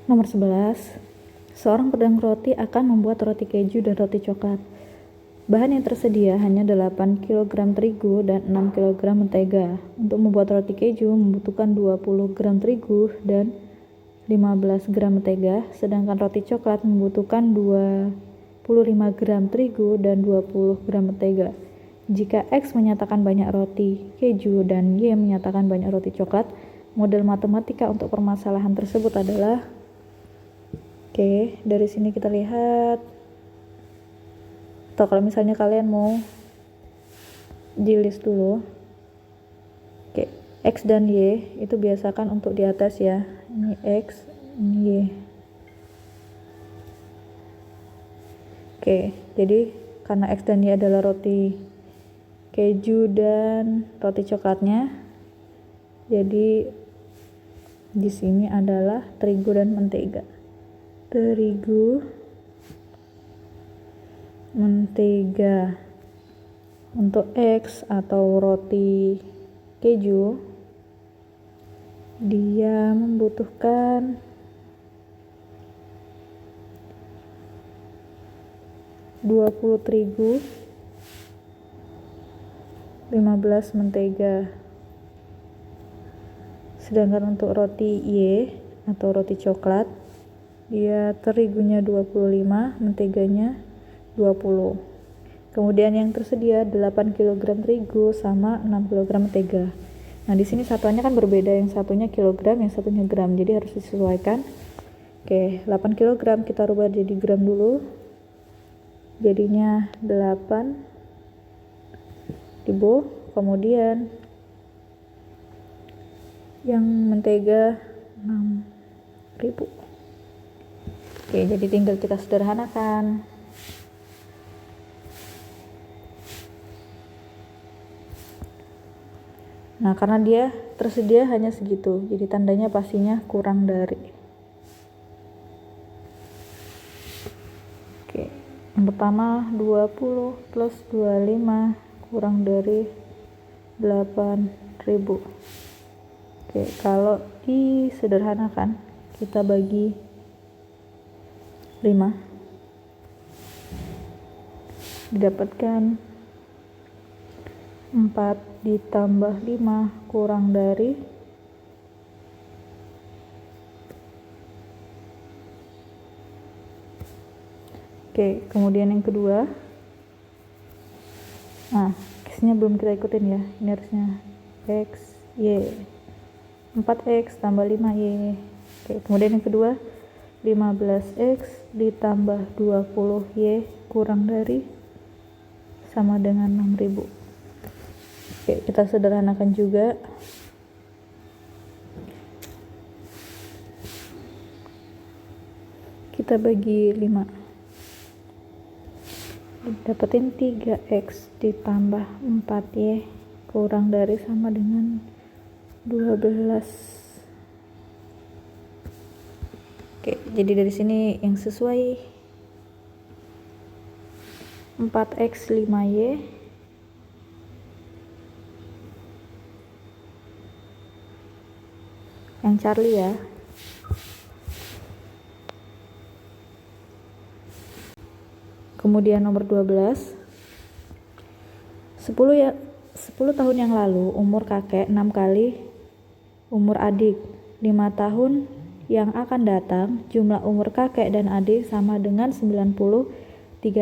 Nomor 11. Seorang pedagang roti akan membuat roti keju dan roti coklat. Bahan yang tersedia hanya 8 kg terigu dan 6 kg mentega. Untuk membuat roti keju membutuhkan 20 gram terigu dan 15 gram mentega, sedangkan roti coklat membutuhkan 25 gram terigu dan 20 gram mentega. Jika X menyatakan banyak roti keju dan Y menyatakan banyak roti coklat, model matematika untuk permasalahan tersebut adalah dari sini kita lihat, atau kalau misalnya kalian mau di list dulu, X dan Y itu biasakan untuk di atas ya, ini X, ini Y. Jadi karena X dan Y adalah roti keju dan roti coklatnya, jadi di sini adalah terigu dan mentega. Terigu, mentega. Untuk X atau roti keju, dia membutuhkan 20 terigu, 15 mentega. Sedangkan untuk roti Y atau roti coklat, dia terigunya 25, menteganya 20. Kemudian yang tersedia 8 kg terigu sama 6 kg mentega. Nah, di sini satuannya kan berbeda, yang satunya kilogram, yang satunya gram. Jadi harus disesuaikan. 8 kg kita rubah jadi gram dulu. Jadinya 8.000. Kemudian yang mentega 6.000. Jadi tinggal kita sederhanakan. Nah, karena dia tersedia hanya segitu, jadi tandanya pastinya kurang dari. Yang pertama 20 plus 25 kurang dari 8.000. Kalau disederhanakan, kita bagi 5, didapatkan 4 ditambah 5 kurang dari 4. Kemudian yang kedua, X-nya belum kita ikutin ya, ini harusnya X, Y, 4X tambah 5Y. Kemudian yang kedua, 15X ditambah 20Y kurang dari sama dengan 6.000. Kita sederhanakan juga. Kita bagi 5. Dapetin 3X ditambah 4Y kurang dari sama dengan 12. Jadi dari sini yang sesuai 4X 5Y yang Charlie ya. Kemudian nomor 12, 10 tahun yang lalu umur kakek 6 kali umur adik. 5 tahun yang akan datang jumlah umur kakek dan adik sama dengan 93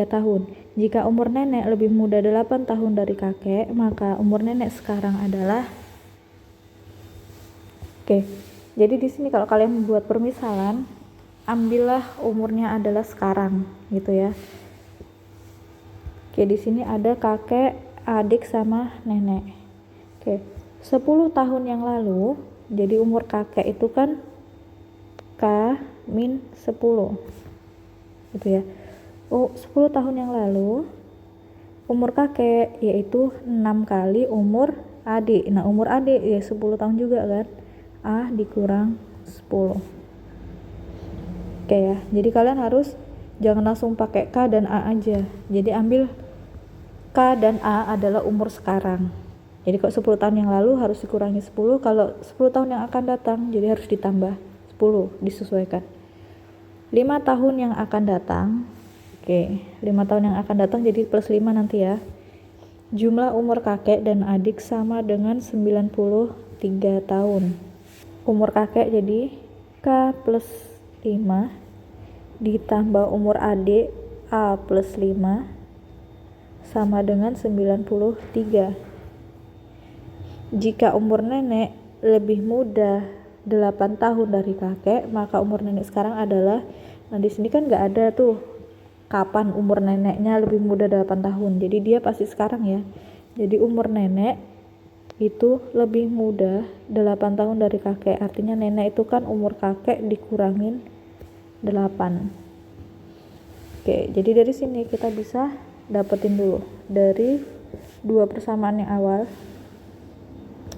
tahun. Jika umur nenek lebih muda 8 tahun dari kakek, maka umur nenek sekarang adalah. Jadi di sini kalau kalian membuat permisalan, ambillah umurnya adalah sekarang gitu ya. Di sini ada kakek, adik sama nenek. 10 tahun yang lalu, jadi umur kakek itu kan K-10 gitu ya. 10 tahun yang lalu umur kakek yaitu 6 kali umur adik. Nah, umur adik ya 10 tahun juga kan, A dikurang 10. Ya, jadi kalian harus jangan langsung pakai K dan A aja, jadi ambil K dan A adalah umur sekarang. Jadi kalau 10 tahun yang lalu harus dikurangi 10, kalau 10 tahun yang akan datang jadi harus ditambah 10, disesuaikan. 5 tahun yang akan datang. Oke, 5 tahun yang akan datang jadi plus 5 nanti ya. Jumlah umur kakek dan adik sama dengan 93 tahun. Umur kakek jadi K plus 5 ditambah umur adik A plus 5 sama dengan 93. Jika umur nenek lebih muda 8 tahun dari kakek, maka umur nenek sekarang adalah, nah di sini kan nggak ada tuh kapan umur neneknya lebih muda 8 tahun, jadi dia pasti sekarang ya. Jadi umur nenek itu lebih muda 8 tahun dari kakek, artinya nenek itu kan umur kakek dikurangin 8. Oke, jadi dari sini kita bisa dapetin dulu dari dua persamaan yang awal,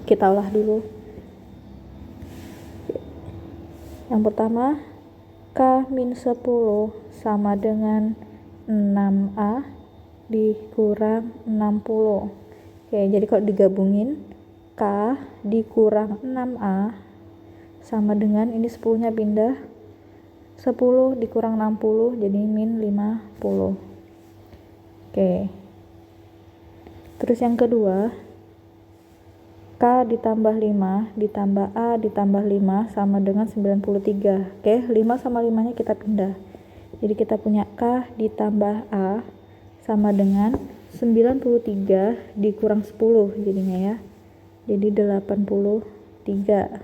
kita olah dulu. Yang pertama, K-10 sama dengan 6A dikurang 60. Oke, jadi kalau digabungin, K dikurang 6A sama dengan, ini 10 nya pindah, 10 dikurang 60 jadi min 50. Oke, terus yang kedua, K ditambah 5 ditambah A ditambah 5 sama dengan 93. Oke, 5 sama 5 nya kita pindah, jadi kita punya K ditambah A sama dengan 93 dikurang 10 jadinya ya, jadi 83.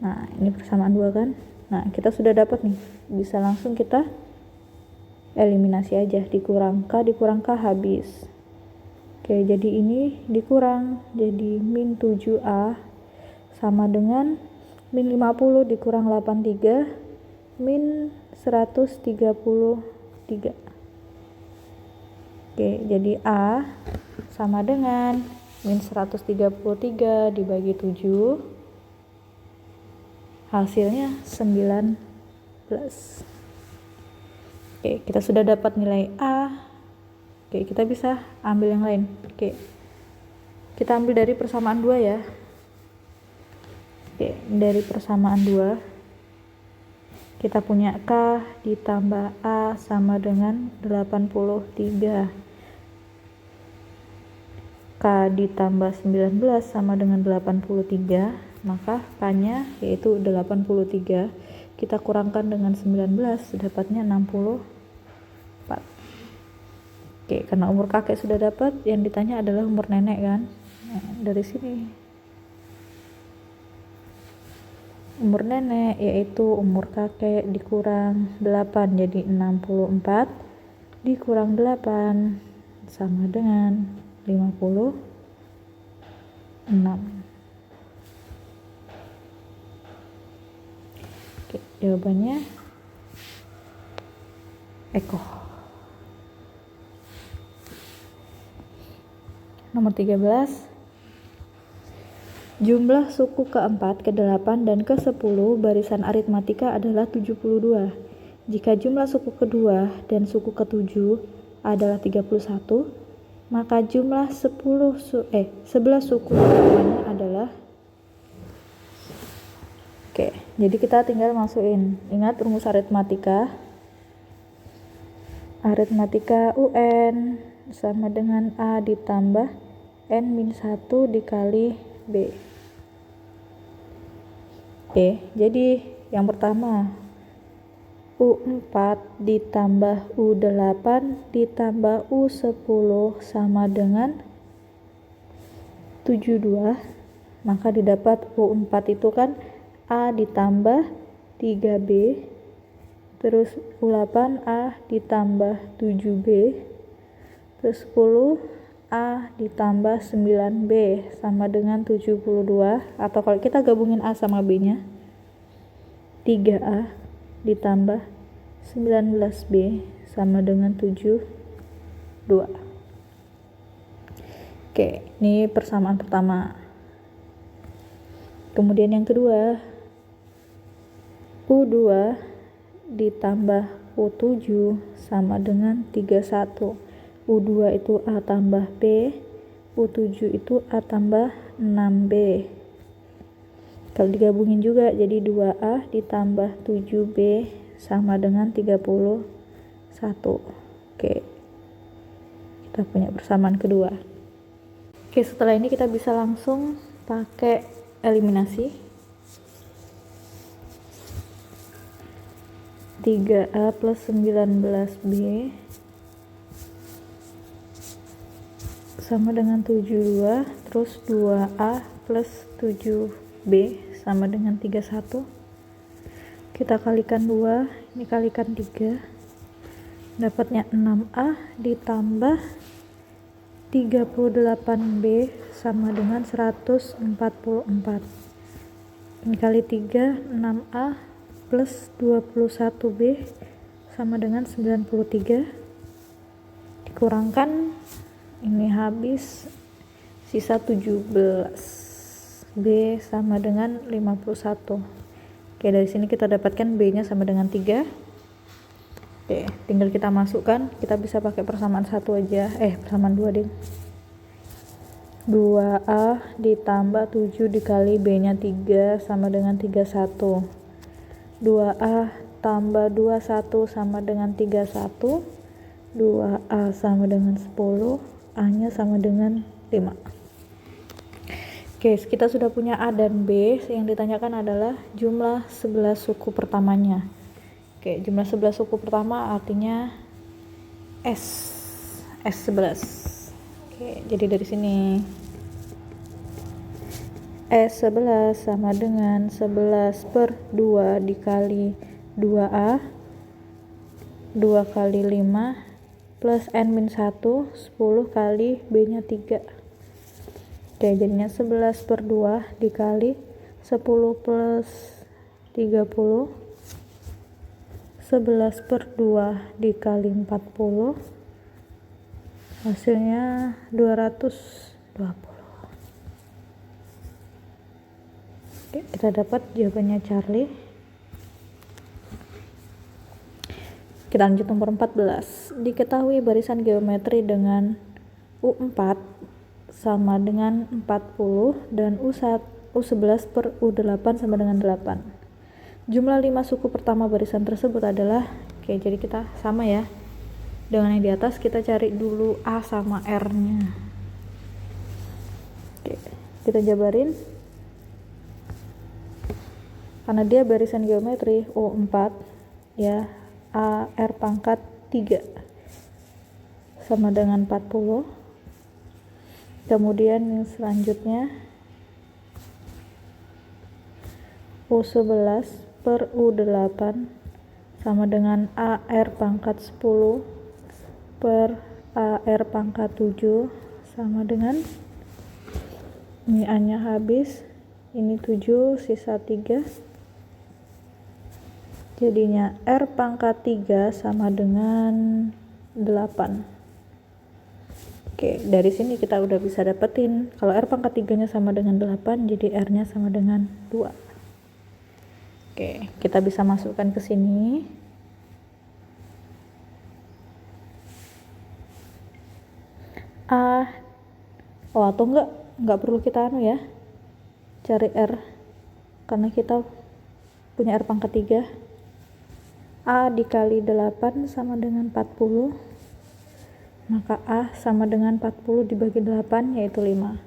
Nah ini persamaan 2 kan. Nah kita sudah dapat nih, bisa langsung kita eliminasi aja, dikurang K habis. Oke, jadi ini dikurang jadi min 7A sama dengan min 50 dikurang 83 min 133. Oke, jadi A sama dengan min 133 dibagi 7, hasilnya 19. Oke, kita sudah dapat nilai A. Oke, kita bisa ambil yang lain. Oke, kita ambil dari persamaan 2 ya. Oke, dari persamaan 2 kita punya K ditambah A sama dengan 83. K ditambah 19 sama dengan 83, maka K-nya yaitu 83. Kita kurangkan dengan 19, dapatnya 64. Oke, karena umur kakek sudah dapat, yang ditanya adalah umur nenek kan. Nah, dari sini umur nenek yaitu umur kakek dikurang 8, jadi 64 dikurang 8 sama dengan 56. Oke, jawabannya Eko. Nomor 13, jumlah suku ke-4, ke-8, dan ke-10 barisan aritmatika adalah 72. Jika jumlah suku kedua dan suku ke-7 adalah 31, maka jumlah 11 suku pertamanya adalah. Oke, jadi kita tinggal masukin. Ingat rumus aritmatika. Aritmatika UN sama dengan A ditambah N-1 dikali B. Oke, jadi yang pertama U4 ditambah U8 ditambah U10 sama dengan 72, maka didapat U4 itu kan A ditambah 3B, terus U8 A ditambah 7B, terus 10 A ditambah 9B sama dengan 72, atau kalau kita gabungin A sama B nya 3A ditambah 19B sama dengan 72. Oke, ini persamaan pertama. Kemudian yang kedua, U2 ditambah U7 sama dengan 31. U2 itu A tambah B, U7 itu A tambah 6B. Kalau digabungin juga jadi 2A ditambah 7B sama dengan 31. Oke, kita punya persamaan kedua. Oke, setelah ini kita bisa langsung pakai eliminasi. 3A plus 19B sama dengan 72, terus 2A plus 7B sama dengan 31. Kita kalikan 2, ini kalikan 3, dapatnya 6A ditambah 38B sama dengan 144. Ini kali 3, 6A plus 21B sama dengan 93, dikurangkan ini habis, sisa 17B sama dengan 51. Oke, dari sini kita dapatkan B nya sama dengan 3. Oke, tinggal kita masukkan, kita bisa pakai persamaan 1 aja, persamaan 2 deh. 2A ditambah 7 dikali B nya 3 sama dengan 31. 2A tambah 21 sama dengan 31. 2A sama dengan 10, A nya sama dengan 5. Oke, kita sudah punya A dan B. Yang ditanyakan adalah jumlah 11 suku pertamanya. Oke, jumlah 11 suku pertama artinya S11. Oke, jadi dari sini S11 sama dengan 11 per 2 dikali 2A 2 kali 5 plus N-1 10 kali B nya 3. Oke, jadinya 11 per 2 dikali 10 plus 30, 11 per 2 dikali 40, hasilnya 220. Oke, kita dapat jawabannya Charlie. Kita lanjut nomor 14. Diketahui barisan geometri dengan U4 sama dengan 40 dan U11 per U8 sama dengan 8. Jumlah 5 suku pertama barisan tersebut adalah, oke, jadi kita sama ya. Dengan yang di atas kita cari dulu A sama R-nya. Oke, kita jabarin. Karena dia barisan geometri U4 ya, AR pangkat 3 sama dengan 40. Kemudian yang selanjutnya U11 per U8 sama dengan AR pangkat 10 per AR pangkat 7 sama dengan, ini A nya habis, ini 7 sisa 3, jadinya R pangkat 3 sama dengan 8. Oke, dari sini kita udah bisa dapetin kalau R pangkat 3 nya sama dengan 8, jadi R nya sama dengan 2. Oke, kita bisa masukkan ke sini. Atau enggak perlu kita ya, cari R, karena kita punya R pangkat 3. A dikali 8 sama dengan 40, maka A sama dengan 40 dibagi 8 yaitu 5.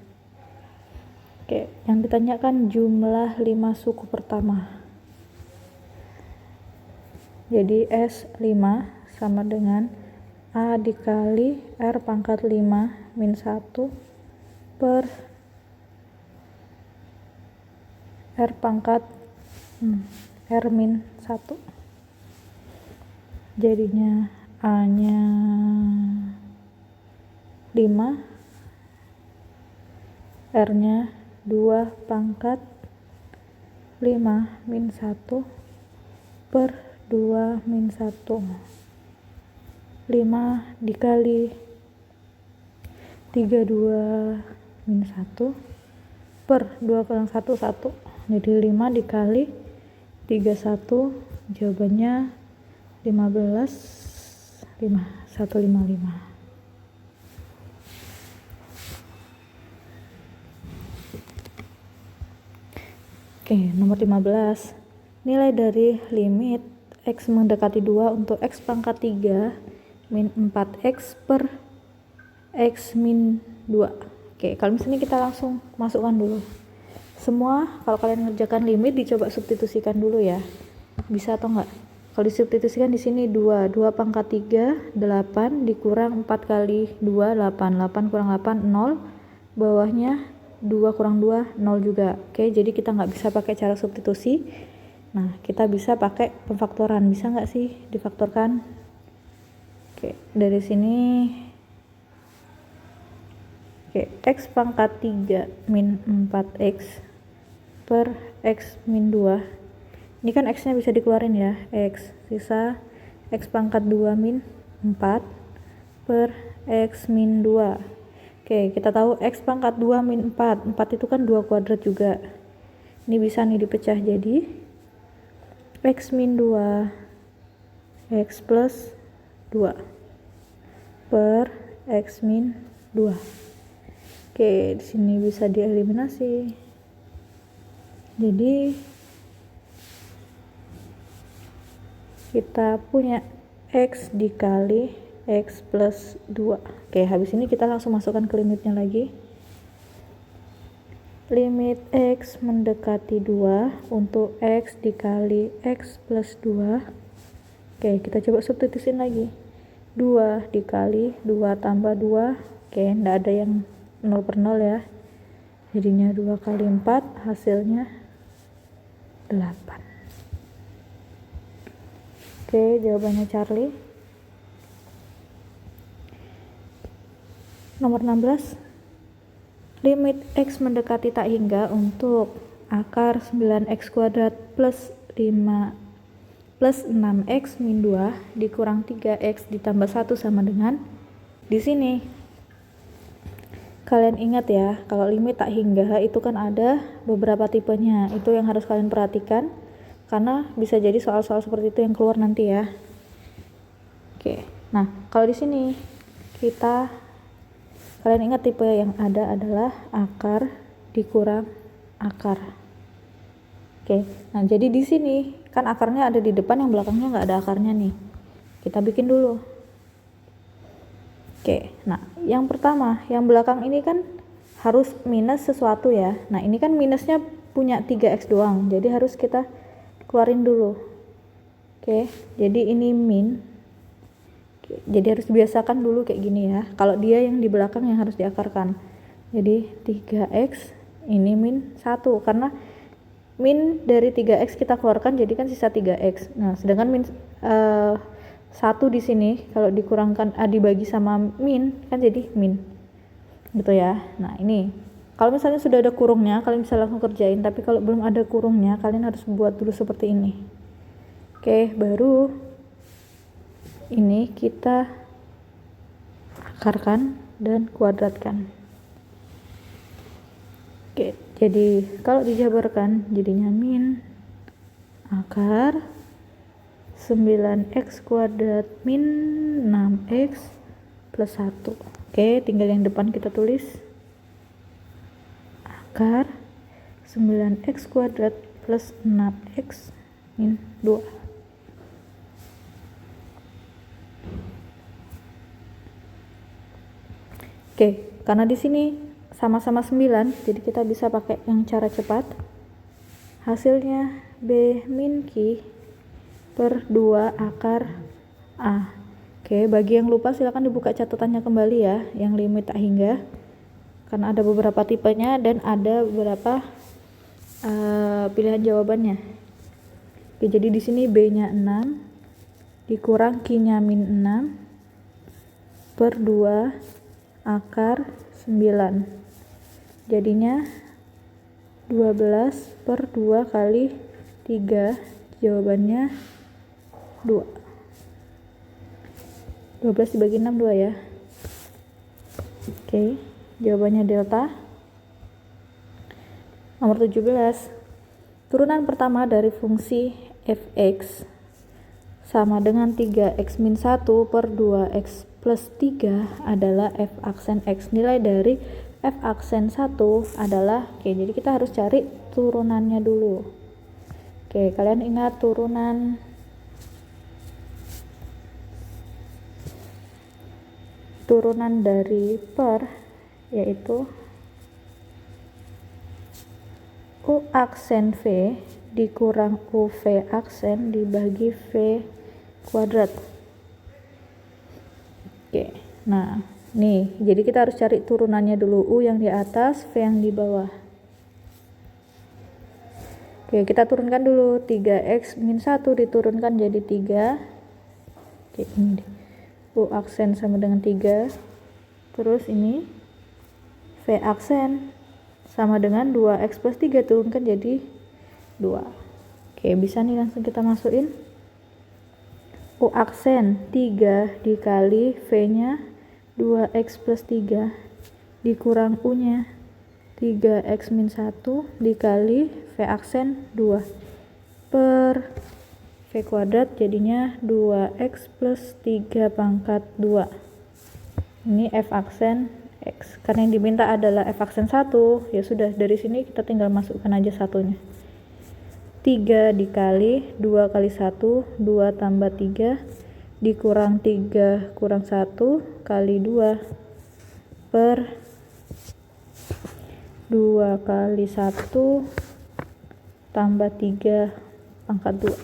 Oke, yang ditanyakan jumlah 5 suku pertama. Jadi S5 sama dengan A dikali R pangkat 5 min 1 per R pangkat R min 1. Jadinya A nya 5, R nya 2 pangkat 5 min 1 per 2 min 1. 5 dikali 32 min 1 per 2 kurang 1, 1. Jadi 5 dikali 31, jawabannya 155. Oke, nomor 15. Nilai dari limit X mendekati 2 untuk X pangkat 3 min 4X per X min 2. Oke, kalau misalnya kita langsung masukkan dulu semua. Kalau kalian ngerjakan limit, dicoba substitusikan dulu ya, bisa atau enggak. Kalau disubstitusikan di sini 2 pangkat 3 8 dikurang 4 kali 2 8 kurang 8 0, bawahnya 2 kurang 2 0 juga. Oke, jadi kita nggak bisa pakai cara substitusi. Nah, kita bisa pakai pemfaktoran. Bisa nggak sih difaktorkan? Oke, dari sini X pangkat 3 min 4X per X min 2. Ini kan X nya bisa dikeluarin ya, X sisa X pangkat 2 min 4 per X min 2. Oke, kita tahu X pangkat 2 min 4 itu kan 2 kuadrat juga. Ini bisa nih dipecah jadi X min 2 X plus 2 per X min 2. Oke, di sini bisa dieliminasi. Jadi kita punya X dikali X plus 2. Oke, habis ini kita langsung masukkan ke limitnya lagi. Limit X mendekati 2 untuk X dikali X plus 2. Oke, kita coba substitusin lagi. 2 dikali 2 tambah 2. Oke, enggak ada yang 0 per 0 ya. Jadinya 2 kali 4 hasilnya 8. Oke, jawabannya Charlie. Nomor 16. Limit X mendekati tak hingga untuk akar 9X kuadrat plus 6X min 2 dikurang 3X ditambah 1 sama dengan, di sini kalian ingat ya, kalau limit tak hingga itu kan ada beberapa tipenya. Itu yang harus kalian perhatikan, karena bisa jadi soal-soal seperti itu yang keluar nanti ya. Oke, nah kalau di sini kalian ingat tipe yang ada adalah akar dikurang akar. Oke, nah jadi di sini kan akarnya ada di depan, yang belakangnya nggak ada akarnya nih. Kita bikin dulu. Oke, nah yang pertama, yang belakang ini kan harus minus sesuatu ya. Nah ini kan minusnya punya 3X doang, jadi harus kita keluarin dulu. Oke, jadi ini min. Oke, jadi harus dibiasakan dulu kayak gini ya. Kalau dia yang di belakang yang harus diakarkan. Jadi 3X, ini min 1, karena min dari 3X kita keluarkan, jadi kan sisa 3X. Nah sedangkan min 1 di sini kalau dikurangkan dibagi sama min kan jadi min gitu ya. Nah ini kalau misalnya sudah ada kurungnya kalian bisa langsung kerjain, tapi kalau belum ada kurungnya kalian harus buat dulu seperti ini. Oke, baru ini kita akarkan dan kuadratkan. Oke, jadi kalau dijabarkan jadinya min akar 9X kuadrat min 6X plus 1. Oke, tinggal yang depan kita tulis akar 9X kuadrat plus 6X min 2. Oke, karena di sini sama-sama 9, jadi kita bisa pakai yang cara cepat. Hasilnya B min Q per 2 akar A. Oke, bagi yang lupa silakan dibuka catatannya kembali ya, yang limit tak hingga, karena ada beberapa tipenya dan ada beberapa pilihan jawabannya. Oke, jadi di sini B-nya 6 dikurang Q-nya min 6 per 2 akar 9. Jadinya 12 per 2 kali 3, jawabannya 2. 12 dibagi 6 2 ya. Oke, jawabannya delta. Nomor 17. Turunan pertama dari fungsi fx sama dengan 3x min 1 per 2x plus 3 adalah f aksen x. Nilai dari f aksen 1 adalah, oke, jadi kita harus cari turunannya dulu. Oke, kalian ingat turunan turunan dari per yaitu U aksen V dikurang UV aksen dibagi V kuadrat. Oke, nah nih jadi kita harus cari turunannya dulu, U yang di atas, V yang di bawah. Oke, kita turunkan dulu. 3x min 1 diturunkan jadi 3. Oke, ini U aksen sama dengan 3. Terus ini V aksen sama dengan 2x plus 3 turunkan jadi 2. Oke, bisa nih langsung kita masukin. U aksen 3 dikali V nya 2x plus 3 dikurang U nya 3x min 1 dikali V aksen 2 per V kuadrat jadinya 2x plus 3 pangkat 2. Ini F aksen X, karena yang diminta adalah F aksen 1, ya sudah dari sini kita tinggal masukkan aja satunya. 3 dikali 2 kali 1, 2 tambah 3 dikurang 3 kurang 1 kali 2 per 2 kali 1 tambah 3 pangkat 2.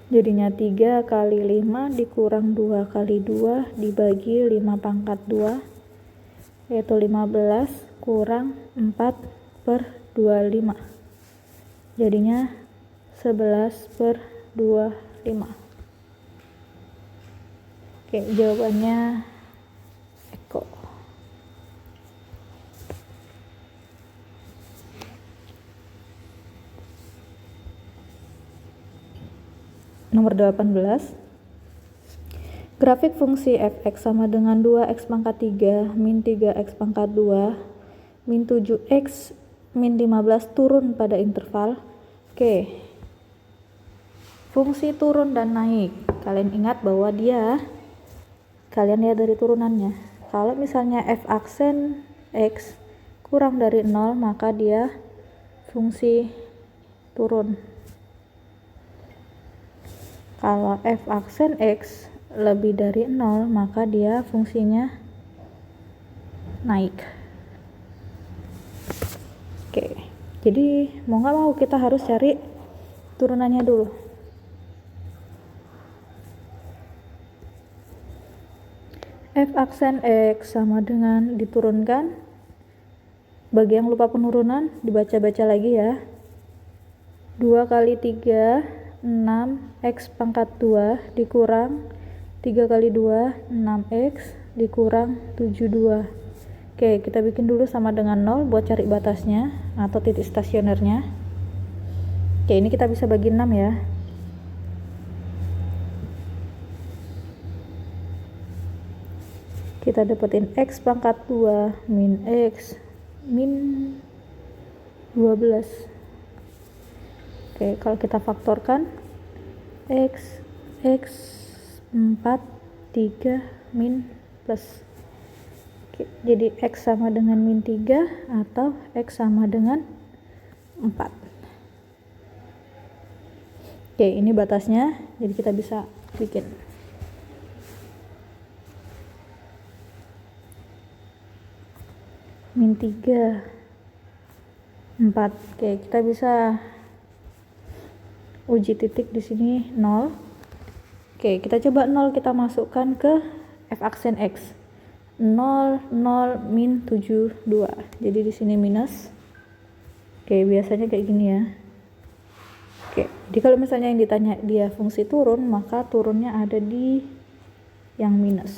Jadinya 3 kali 5 dikurang 2 kali 2 dibagi 5 pangkat 2 yaitu 15 kurang 4 per 25. Jadinya 11 per 25. Oke, jawabannya Eko. Nomor 18. Grafik fungsi f(x) sama dengan 2x pangkat 3 min 3x pangkat 2 min 7x min 15 turun pada interval. Oke, fungsi turun dan naik, kalian ingat bahwa kalian lihat dari turunannya. Kalau misalnya f aksen x kurang dari 0 maka dia fungsi turun. Kalau f aksen x lebih dari 0 maka dia fungsinya naik. Oke, jadi mau nggak mau kita harus cari turunannya dulu. F aksen x sama dengan diturunkan, bagi yang lupa penurunan dibaca-baca lagi ya. 2 kali 3 6x pangkat 2 dikurang 3 kali 2 6x dikurang 72. Oke, kita bikin dulu sama dengan 0 buat cari batasnya atau titik stasionernya. Oke, ini kita bisa bagi 6 ya. Kita dapetin x pangkat 2 min x min 12. Oke, kalau kita faktorkan x 4 3 min plus. Oke, jadi x sama dengan min 3 atau x sama dengan 4. Oke, ini batasnya, jadi kita bisa bikin. Min 3 4. Oke, kita bisa uji titik di sini 0. Oke, kita coba 0 kita masukkan ke f aksen x. 0 0 min 72. Jadi di sini minus. Oke, biasanya kayak gini ya. Oke, jadi kalau misalnya yang ditanya dia fungsi turun, maka turunnya ada di yang minus.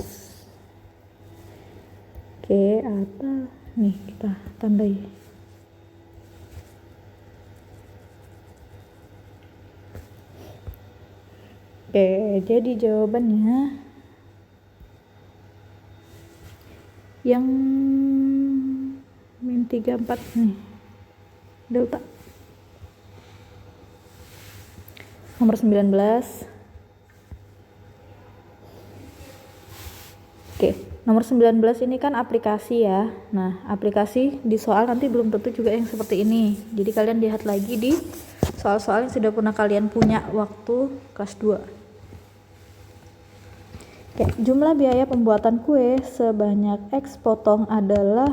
Oke, atau nih kita tandai. Oke, jadi jawabannya yang min 34 nih, delta. Nomor 19. Oke, nomor 19 ini kan aplikasi ya. Nah, aplikasi di soal nanti belum tentu juga yang seperti ini. Jadi kalian lihat lagi di soal-soal yang sudah pernah kalian punya waktu kelas 2. Oke, jumlah biaya pembuatan kue sebanyak X potong adalah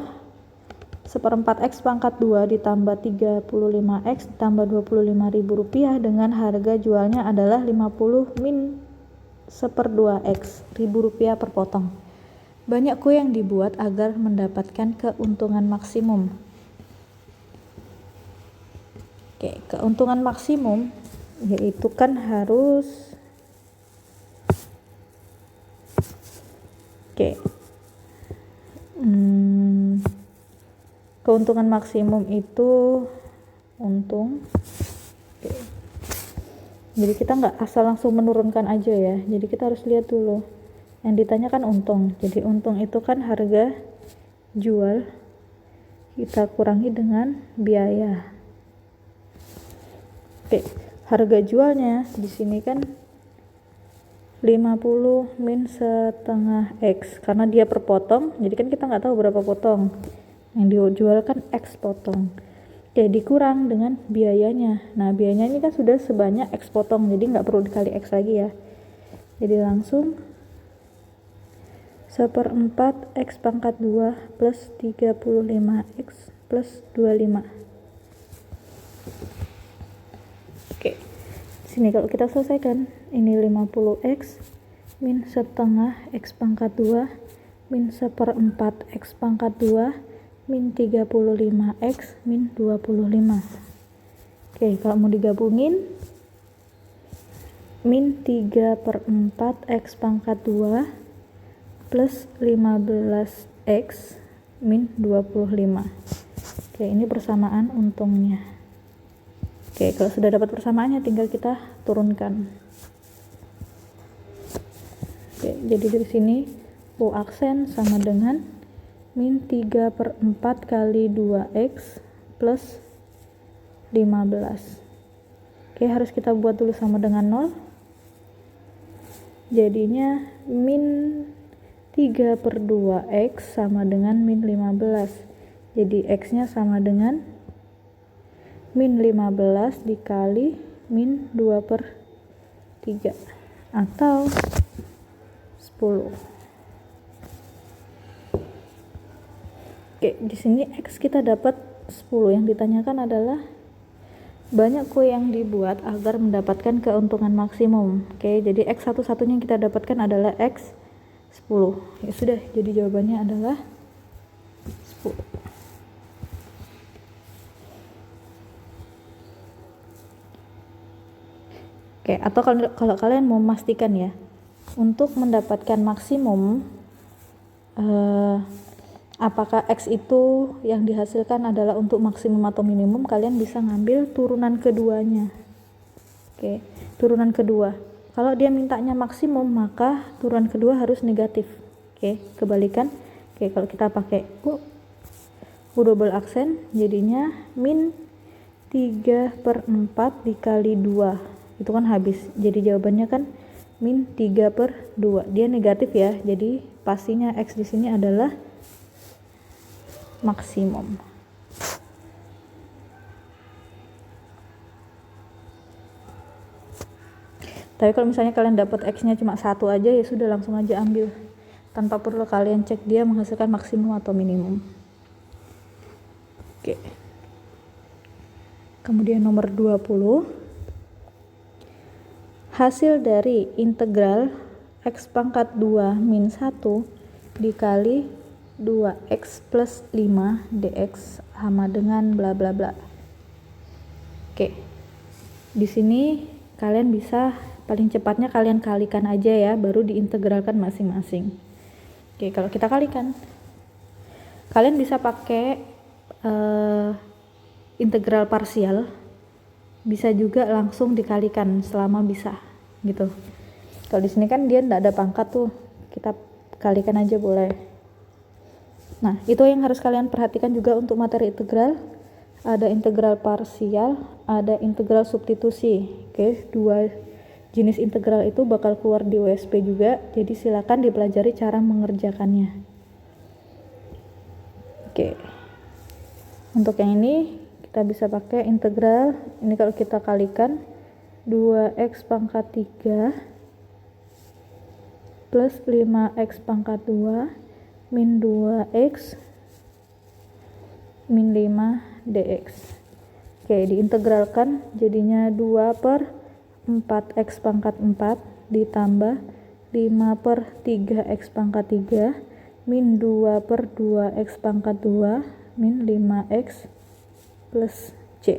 1/4 X pangkat 2 ditambah 35X ditambah Rp25.000 dengan harga jualnya adalah 50 min 1/2X Rp1.000 per potong. Banyak kue yang dibuat agar mendapatkan keuntungan maksimum. Oke, keuntungan maksimum yaitu kan harus keuntungan maksimum itu untung. Jadi kita nggak asal langsung menurunkan aja ya, jadi kita harus lihat dulu yang ditanya kan untung. Jadi untung itu kan harga jual kita kurangi dengan biaya. Oke, harga jualnya di sini kan 50 min setengah X karena dia per potong, jadi kan kita nggak tahu berapa potong yang dijual kan X potong. Oke, dikurang dengan biayanya. Nah, biayanya ini kan sudah sebanyak X potong, jadi nggak perlu dikali X lagi ya, jadi langsung 1/4 X pangkat 2 plus 35X plus 25. Oke, sini kalau kita selesaikan, ini 50X min setengah X pangkat 2 min 1/4 X pangkat 2 min 35X min 25. Oke, kalau mau digabungin, min 3/4 X pangkat 2 plus 15X min 25. Oke, ini persamaan untungnya. Oke, kalau sudah dapat persamaannya tinggal kita turunkan. Oke, jadi dari sini U aksen sama dengan min 3/4 kali 2X plus 15. Oke, harus kita buat dulu sama dengan 0. Jadinya min 3/2X sama dengan min 15. Jadi X nya sama dengan min 15 dikali min 2/3 atau 10. Oke, di sini X kita dapat 10. Yang ditanyakan adalah banyak kue yang dibuat agar mendapatkan keuntungan maksimum. Oke, jadi X satu-satunya yang kita dapatkan adalah X 10. Ya sudah, jadi jawabannya adalah 10. Oke, atau kalau kalian mau memastikan ya, untuk mendapatkan maksimum apakah X itu yang dihasilkan adalah untuk maksimum atau minimum, kalian bisa ngambil turunan keduanya. Oke, turunan kedua. Kalau dia mintanya maksimum, maka turunan kedua harus negatif. Oke, kebalikan. Oke, kalau kita pakai U double aksen, jadinya min 3/4 dikali 2. Itu kan habis. Jadi jawabannya kan min 3/2. Dia negatif ya. Jadi pastinya X di sini adalah maksimum. Tapi kalau misalnya kalian dapat X-nya cuma 1 aja, ya sudah langsung aja ambil. Tanpa perlu kalian cek dia menghasilkan maksimum atau minimum. Oke. Kemudian nomor 20. Hasil dari integral X pangkat 2 min 1 dikali 2X plus 5 dx sama dengan bla bla bla. Oke. Di sini kalian bisa paling cepatnya kalian kalikan aja ya, baru diintegralkan masing-masing. Oke, kalau kita kalikan, kalian bisa pakai integral parsial, bisa juga langsung dikalikan selama bisa gitu. Kalau di sini kan dia tidak ada pangkat tuh, kita kalikan aja boleh. Nah, itu yang harus kalian perhatikan juga untuk materi integral. Ada integral parsial, ada integral substitusi. Oke, dua jenis integral itu bakal keluar di USP juga, jadi silakan dipelajari cara mengerjakannya. Oke, untuk yang ini kita bisa pakai integral. Ini kalau kita kalikan 2x pangkat 3 plus 5x pangkat 2 min 2x min 5 dx. Oke, diintegralkan jadinya 2 per 4x pangkat 4 ditambah 5 per 3x pangkat 3 min 2 per 2x pangkat 2 min 5x plus c.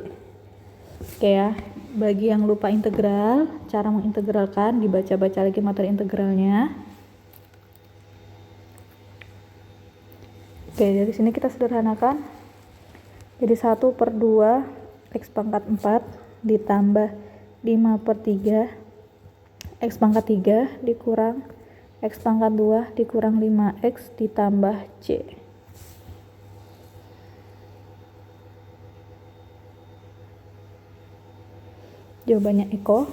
Oke ya, bagi yang lupa integral, cara mengintegralkan dibaca-baca lagi materi integralnya. Oke, dari sini kita sederhanakan. Jadi 1 per 2 x pangkat 4 ditambah 5 per 3 x pangkat 3 dikurang x pangkat 2 dikurang 5x ditambah c. Jawabannya Eko.